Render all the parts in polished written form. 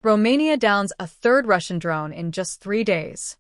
Romania downs a third Russian drone in just 3 days.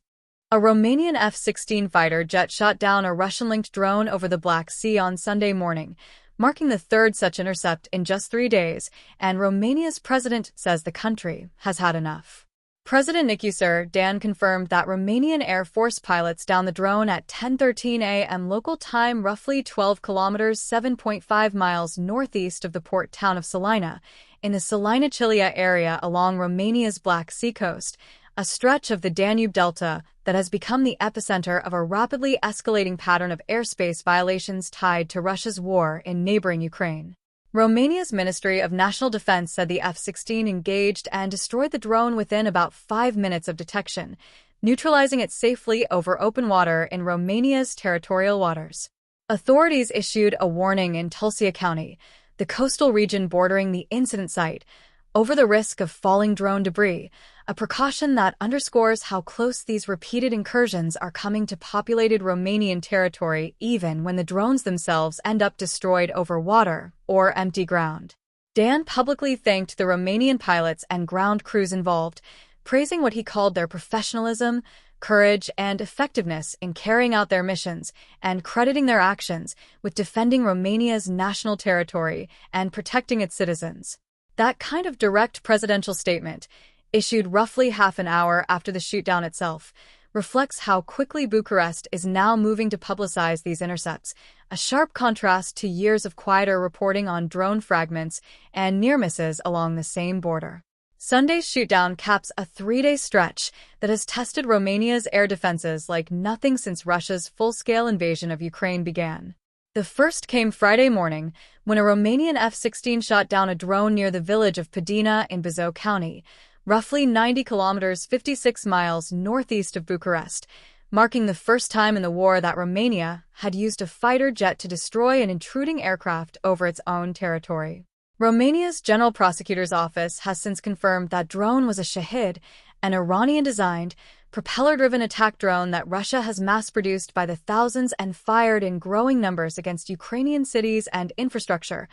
A Romanian F-16 fighter jet shot down a Russian-linked drone over the Black Sea on Sunday morning, marking the third such intercept in just 3 days, and Romania's president says the country has had enough. President Nicusar Dan confirmed that Romanian Air Force pilots downed the drone at 10:13 a.m. local time, roughly 12 kilometers (7.5 miles) northeast of the port town of Sulina, in the Sulina-Chilia area along Romania's Black Sea coast, a stretch of the Danube Delta that has become the epicenter of a rapidly escalating pattern of airspace violations tied to Russia's war in neighboring Ukraine. Romania's Ministry of National Defense said the F-16 engaged and destroyed the drone within about 5 minutes of detection, neutralizing it safely over open water in Romania's territorial waters. Authorities issued a warning in Tulcea County, the coastal region bordering the incident site, over the risk of falling drone debris, a precaution that underscores how close these repeated incursions are coming to populated Romanian territory even when the drones themselves end up destroyed over water or empty ground. Dan publicly thanked the Romanian pilots and ground crews involved, praising what he called their professionalism, courage, and effectiveness in carrying out their missions, and crediting their actions with defending Romania's national territory and protecting its citizens. That kind of direct presidential statement, issued roughly half an hour after the shootdown itself, reflects how quickly Bucharest is now moving to publicize these intercepts, a sharp contrast to years of quieter reporting on drone fragments and near misses along the same border. Sunday's shootdown caps a 3-day stretch that has tested Romania's air defenses like nothing since Russia's full-scale invasion of Ukraine began. The first came Friday morning, when a Romanian F-16 shot down a drone near the village of Podina in Buzău County, roughly 90 kilometers (56 miles) northeast of Bucharest, marking the first time in the war that Romania had used a fighter jet to destroy an intruding aircraft over its own territory. Romania's General Prosecutor's Office has since confirmed that drone was a Shahed, an Iranian-designed, propeller-driven attack drone that Russia has mass-produced by the thousands and fired in growing numbers against Ukrainian cities and infrastructure,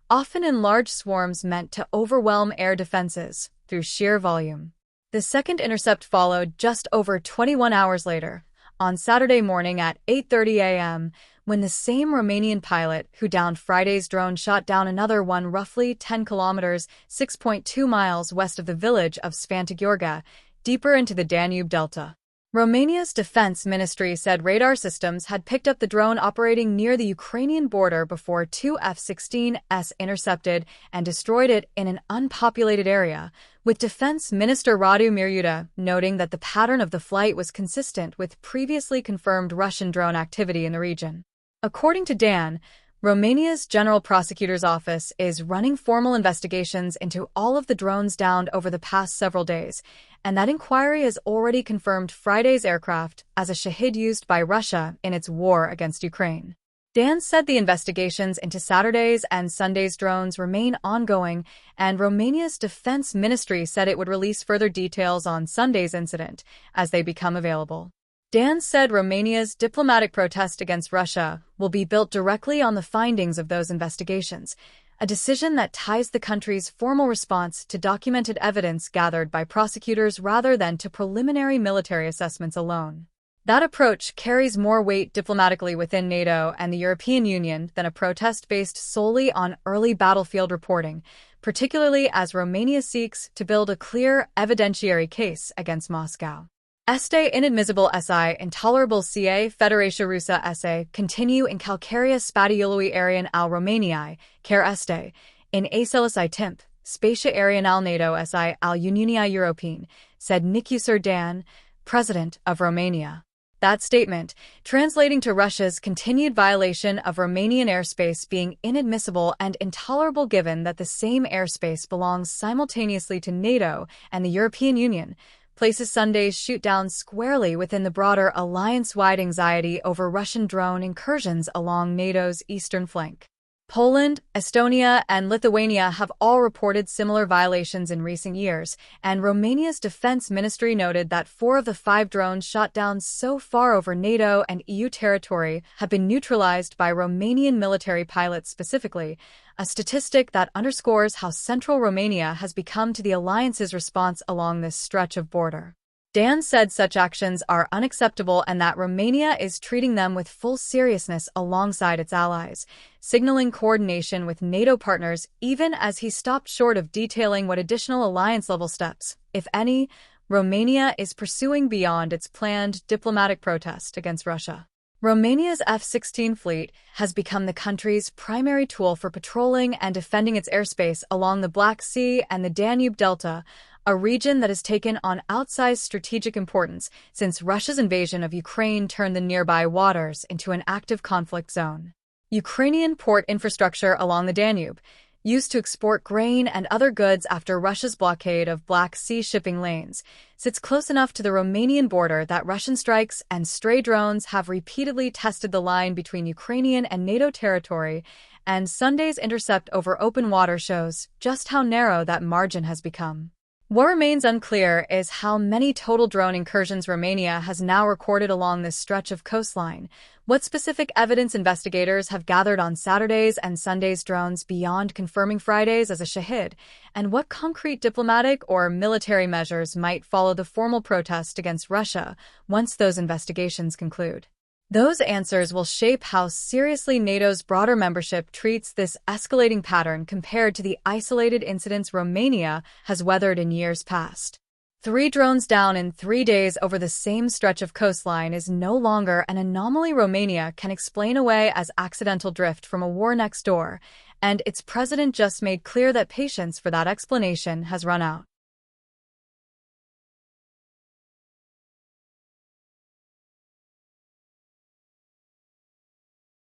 often in large swarms meant to overwhelm air defenses through sheer volume. The second intercept followed just over 21 hours later, on Saturday morning at 8:30 a.m., when the same Romanian pilot who downed Friday's drone shot down another one roughly 10 kilometers (6.2 miles) west of the village of Sfânta Gheorghe, deeper into the Danube Delta. Romania's defense ministry said radar systems had picked up the drone operating near the Ukrainian border before 2 F-16s intercepted and destroyed it in an unpopulated area, with Defense Minister Radu Miruta noting that the pattern of the flight was consistent with previously confirmed Russian drone activity in the region. According to Dan, Romania's General Prosecutor's Office is running formal investigations into all of the drones downed over the past several days, and that inquiry has already confirmed Friday's aircraft as a Shahed used by Russia in its war against Ukraine. Dan said the investigations into Saturday's and Sunday's drones remain ongoing, and Romania's defense ministry said it would release further details on Sunday's incident as they become available. Dan said Romania's diplomatic protest against Russia will be built directly on the findings of those investigations, a decision that ties the country's formal response to documented evidence gathered by prosecutors rather than to preliminary military assessments alone. That approach carries more weight diplomatically within NATO and the European Union than a protest based solely on early battlefield reporting, particularly as Romania seeks to build a clear evidentiary case against Moscow. Este inadmissible si intolerable ca Federația Rusă se continue in calcarea spatiului aerian al Romaniei, care este, in același timp, spatia aerian al NATO si al Uniunii Europene, said Nicusar Dan, President of Romania. That statement, translating to Russia's continued violation of Romanian airspace being inadmissible and intolerable given that the same airspace belongs simultaneously to NATO and the European Union, places Sunday's shootdown squarely within the broader alliance-wide anxiety over Russian drone incursions along NATO's eastern flank. Poland, Estonia, and Lithuania have all reported similar violations in recent years, and Romania's defense ministry noted that 4 of the 5 drones shot down so far over NATO and EU territory have been neutralized by Romanian military pilots specifically, a statistic that underscores how central Romania has become to the alliance's response along this stretch of border. Dan said such actions are unacceptable and that Romania is treating them with full seriousness alongside its allies, signaling coordination with NATO partners even as he stopped short of detailing what additional alliance-level steps, if any, Romania is pursuing beyond its planned diplomatic protest against Russia. Romania's F-16 fleet has become the country's primary tool for patrolling and defending its airspace along the Black Sea and the Danube Delta, a region that has taken on outsized strategic importance since Russia's invasion of Ukraine turned the nearby waters into an active conflict zone. Ukrainian port infrastructure along the Danube, used to export grain and other goods after Russia's blockade of Black Sea shipping lanes, sits close enough to the Romanian border that Russian strikes and stray drones have repeatedly tested the line between Ukrainian and NATO territory, and Sunday's intercept over open water shows just how narrow that margin has become. What remains unclear is how many total drone incursions Romania has now recorded along this stretch of coastline, what specific evidence investigators have gathered on Saturday's and Sunday's drones beyond confirming Friday's as a Shahed, and what concrete diplomatic or military measures might follow the formal protest against Russia once those investigations conclude. Those answers will shape how seriously NATO's broader membership treats this escalating pattern compared to the isolated incidents Romania has weathered in years past. 3 drones down in 3 days over the same stretch of coastline is no longer an anomaly Romania can explain away as accidental drift from a war next door, and its president just made clear that patience for that explanation has run out.